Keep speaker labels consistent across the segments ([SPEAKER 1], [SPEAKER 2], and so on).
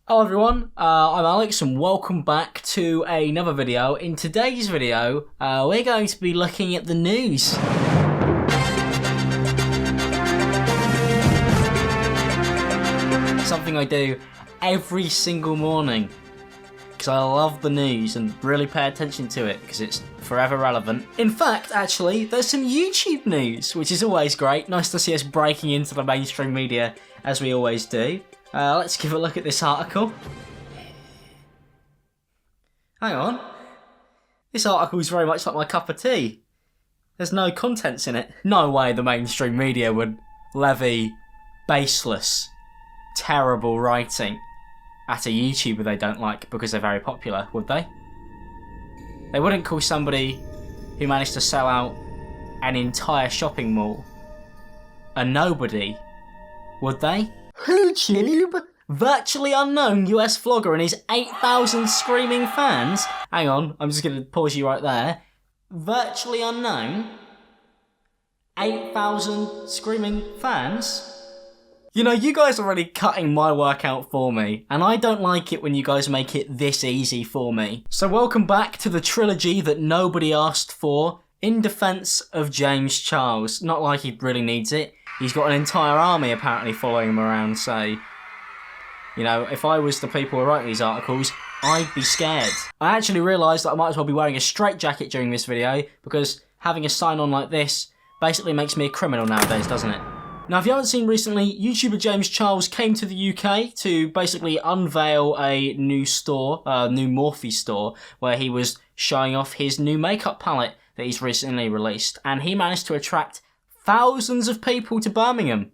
[SPEAKER 1] Hello everyone, I'm Alex and welcome back to another video. In today's video, we're going to be looking at the news. Something I do every single morning because I love the news and really pay attention to it because it's forever relevant. In fact, actually, there's some YouTube news, which is always great. Nice to see us breaking into the mainstream media as we always do. Let's give a look at this article. Hang on. This article is very much like my cup of tea. There's no contents in it. No way the mainstream media would levy baseless, terrible writing at a YouTuber they don't like because they're very popular, would they? They wouldn't call somebody who managed to sell out an entire shopping mall a nobody, would they? YouTube? Virtually unknown US vlogger and his 8,000 screaming fans. Hang on, I'm just going to pause you right there. Virtually unknown? 8,000 screaming fans? You know, you guys are already cutting my work out for me, and I don't like it when you guys make it this easy for me. So welcome back to the trilogy that nobody asked for, in defence of James Charles. Not like he really needs it. He's got an entire army apparently following him around, so... You know, if I was the people who write these articles, I'd be scared. I actually realised that I might as well be wearing a straitjacket during this video, because having a sign on like this basically makes me a criminal nowadays, doesn't it? Now, if you haven't seen recently, YouTuber James Charles came to the UK to basically unveil a new store, a new Morphe store, where he was showing off his new makeup palette that he's recently released, and he managed to attract thousands of people to Birmingham.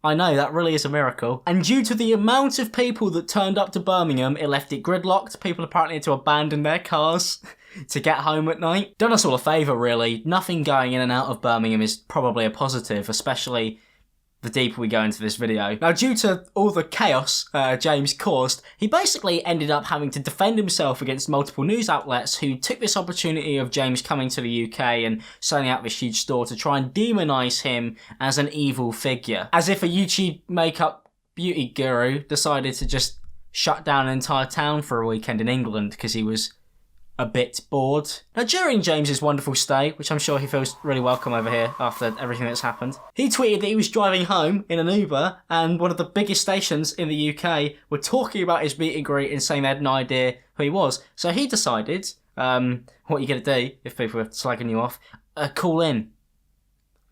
[SPEAKER 1] I know, that really is a miracle. And due to the amount of people that turned up to Birmingham, it left it gridlocked. People apparently had to abandon their cars to get home at night. Done us all a favour, really. Nothing going in and out of Birmingham is probably a positive, especially the deeper we go into this video. Now, due to all the chaos James caused, he basically ended up having to defend himself against multiple news outlets who took this opportunity of James coming to the UK and selling out this huge store to try and demonise him as an evil figure. As if a YouTube makeup beauty guru decided to just shut down an entire town for a weekend in England because he was a bit bored. Now, during James's wonderful stay, which I'm sure he feels really welcome over here after everything that's happened, he tweeted that he was driving home in an Uber and one of the biggest stations in the UK were talking about his meet and greet and saying they had no idea who he was. So he decided, what are you going to do if people are slagging you off? Call in.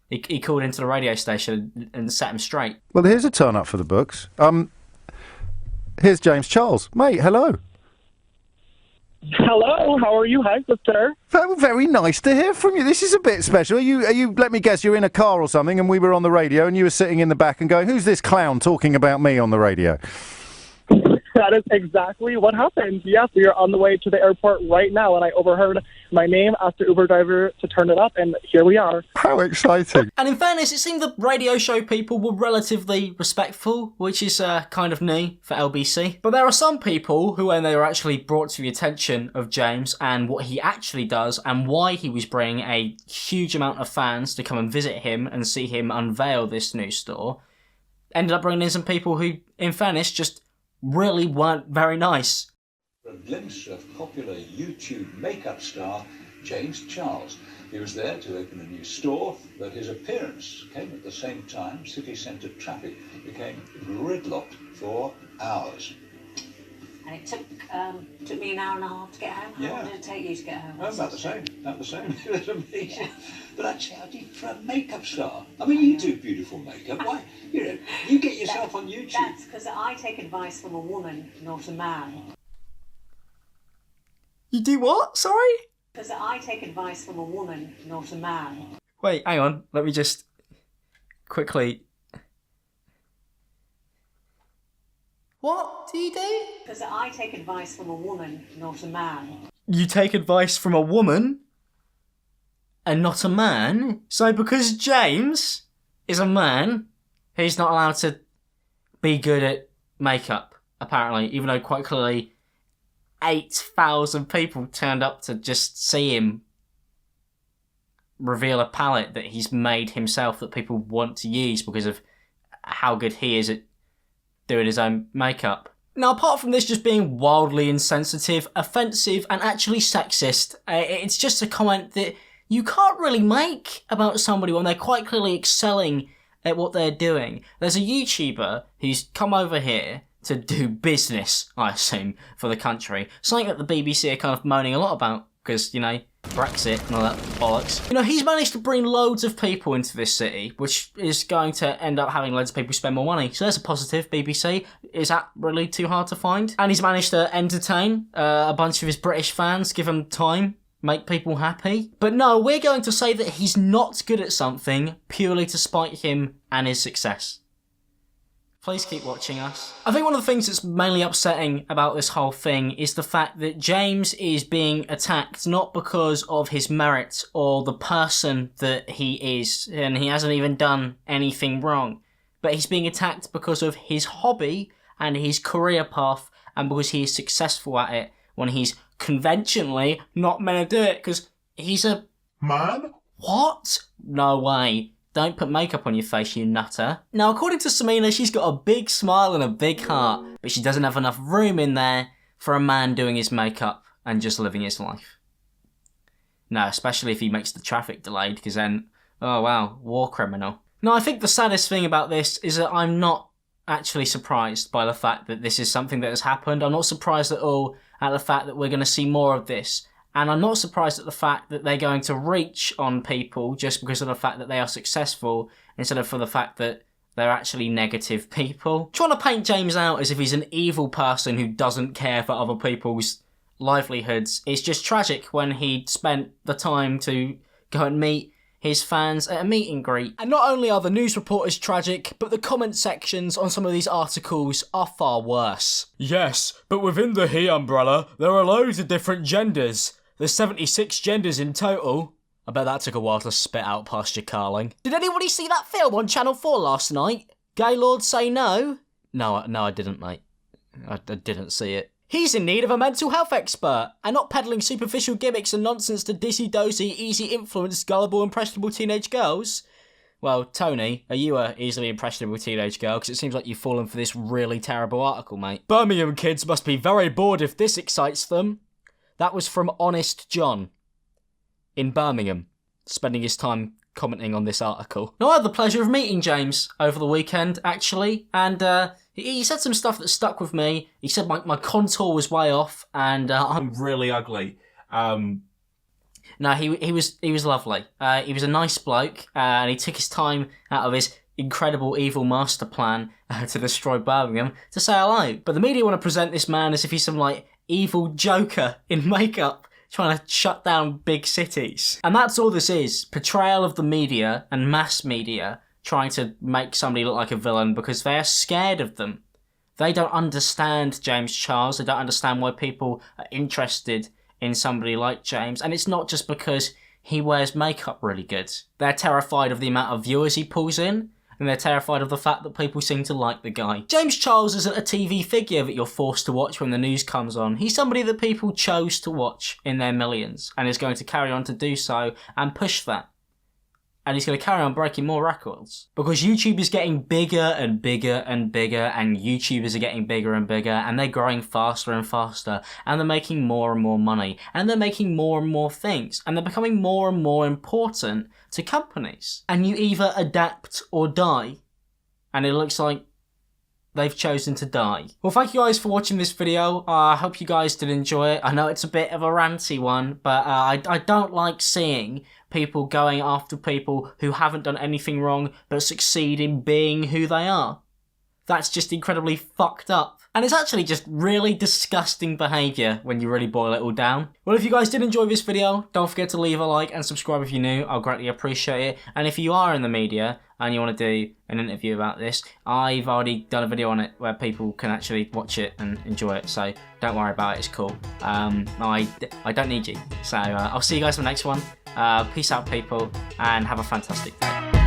[SPEAKER 1] He called into the radio station and set him straight.
[SPEAKER 2] Well, here's a turn up for the books. Here's James Charles. Mate, hello.
[SPEAKER 3] Hello, how are you? Hi, sister.
[SPEAKER 2] Very, very nice to hear from you. This is a bit special. Are you? Let me guess, you're in a car or something, and we were on the radio, and you were sitting in the back and going, "Who's this clown talking about me on the radio?"
[SPEAKER 3] That is exactly what happened. Yes, we are on the way to the airport right now, and I overheard my name, asked the Uber driver to turn it up, and here we are.
[SPEAKER 2] How exciting.
[SPEAKER 1] And in fairness, it seemed the radio show people were relatively respectful, which is kind of new for LBC. But there are some people who, when they were actually brought to the attention of James and what he actually does and why he was bringing a huge amount of fans to come and visit him and see him unveil this new store, ended up bringing in some people who, in fairness, just really weren't very nice.
[SPEAKER 4] A glimpse of popular YouTube makeup star James Charles. He was there to open a new store, but his appearance came at the same time city centre traffic became gridlocked for hours.
[SPEAKER 5] And it took me an hour and a half to get home. How long did it take you to get home?
[SPEAKER 4] Oh, about the same. About the same. It was amazing. But actually, how do you for a makeup star? I mean, you do beautiful makeup. Why? You know, you get yourself on YouTube.
[SPEAKER 5] That's because I take advice from a woman, not a man.
[SPEAKER 1] You do what? Sorry?
[SPEAKER 5] Because I take advice from a woman, not a man.
[SPEAKER 1] Wait, hang on. Let me just quickly... What do you do?
[SPEAKER 5] Because I take advice from a woman, not a man.
[SPEAKER 1] You take advice from a woman and not a man? So because James is a man, he's not allowed to be good at makeup, apparently, even though quite clearly 8,000 people turned up to just see him reveal a palette that he's made himself that people want to use because of how good he is at doing his own makeup. Now, apart from this just being wildly insensitive, offensive, and actually sexist, it's just a comment that you can't really make about somebody when they're quite clearly excelling at what they're doing. There's a YouTuber who's come over here to do business, I assume, for the country. Something that the BBC are kind of moaning a lot about, because, you know, Brexit and all that bollocks. You know, he's managed to bring loads of people into this city, which is going to end up having loads of people spend more money. So there's a positive, BBC. Is that really too hard to find? And he's managed to entertain a bunch of his British fans, give them time, make people happy. But no, we're going to say that he's not good at something purely to spite him and his success. Please keep watching us. I think one of the things that's mainly upsetting about this whole thing is the fact that James is being attacked not because of his merit or the person that he is, and he hasn't even done anything wrong, but he's being attacked because of his hobby and his career path, and because he is successful at it when he's conventionally not meant to do it, because he's a...
[SPEAKER 6] Man?
[SPEAKER 1] What? No way. Don't put makeup on your face, you nutter. Now, according to Samina, she's got a big smile and a big heart, but she doesn't have enough room in there for a man doing his makeup and just living his life. No, especially if he makes the traffic delayed, because then, oh wow, war criminal. Now, I think the saddest thing about this is that I'm not actually surprised by the fact that this is something that has happened. I'm not surprised at all at the fact that we're going to see more of this. And I'm not surprised at the fact that they're going to reach on people just because of the fact that they are successful, instead of for the fact that they're actually negative people. Trying to paint James out as if he's an evil person who doesn't care for other people's livelihoods is just tragic when he spent the time to go and meet his fans at a meet and greet. And not only are the news reporters tragic, but the comment sections on some of these articles are far worse. Yes, but within the he umbrella, there are loads of different genders. There's 76 genders in total. I bet that took a while to spit out past your Carling. Did anybody see that film on Channel 4 last night? Gaylord Say No? No, I didn't, mate. I didn't see it. He's in need of a mental health expert, and not peddling superficial gimmicks and nonsense to dizzy-dozy, easy-influenced, gullible, impressionable teenage girls. Well, Tony, are you a easily impressionable teenage girl? Because it seems like you've fallen for this really terrible article, mate. Birmingham kids must be very bored if this excites them. That was from Honest John in Birmingham, spending his time commenting on this article. Now, I had the pleasure of meeting James over the weekend, actually, and he said some stuff that stuck with me. He said my contour was way off, and I'm really ugly. No, he was lovely. He was a nice bloke, and he took his time out of his incredible evil master plan to destroy Birmingham to say hello. But the media want to present this man as if he's some, like, evil joker in makeup trying to shut down big cities. And that's all this is. Portrayal of the media and mass media trying to make somebody look like a villain because they're scared of them. They don't understand James Charles. They don't understand why people are interested in somebody like James. And it's not just because he wears makeup really good. They're terrified of the amount of viewers he pulls in, and they're terrified of the fact that people seem to like the guy. James Charles isn't a TV figure that you're forced to watch when the news comes on. He's somebody that people chose to watch in their millions, and is going to carry on to do so and push that. And he's going to carry on breaking more records. Because YouTube is getting bigger and bigger and bigger, and YouTubers are getting bigger and bigger, and they're growing faster and faster, and they're making more and more money, and they're making more and more things, and they're becoming more and more important to companies. And you either adapt or die. And it looks like they've chosen to die. Well, thank you guys for watching this video. I hope you guys did enjoy it. I know it's a bit of a ranty one, but I don't like seeing people going after people who haven't done anything wrong but succeed in being who they are. That's just incredibly fucked up. And it's actually just really disgusting behaviour when you really boil it all down. Well, if you guys did enjoy this video, don't forget to leave a like and subscribe if you're new. I'll greatly appreciate it. And if you are in the media and you want to do an interview about this, I've already done a video on it where people can actually watch it and enjoy it. So don't worry about it, it's cool. I don't need you. So I'll see you guys for the next one. Peace out, people, and have a fantastic day.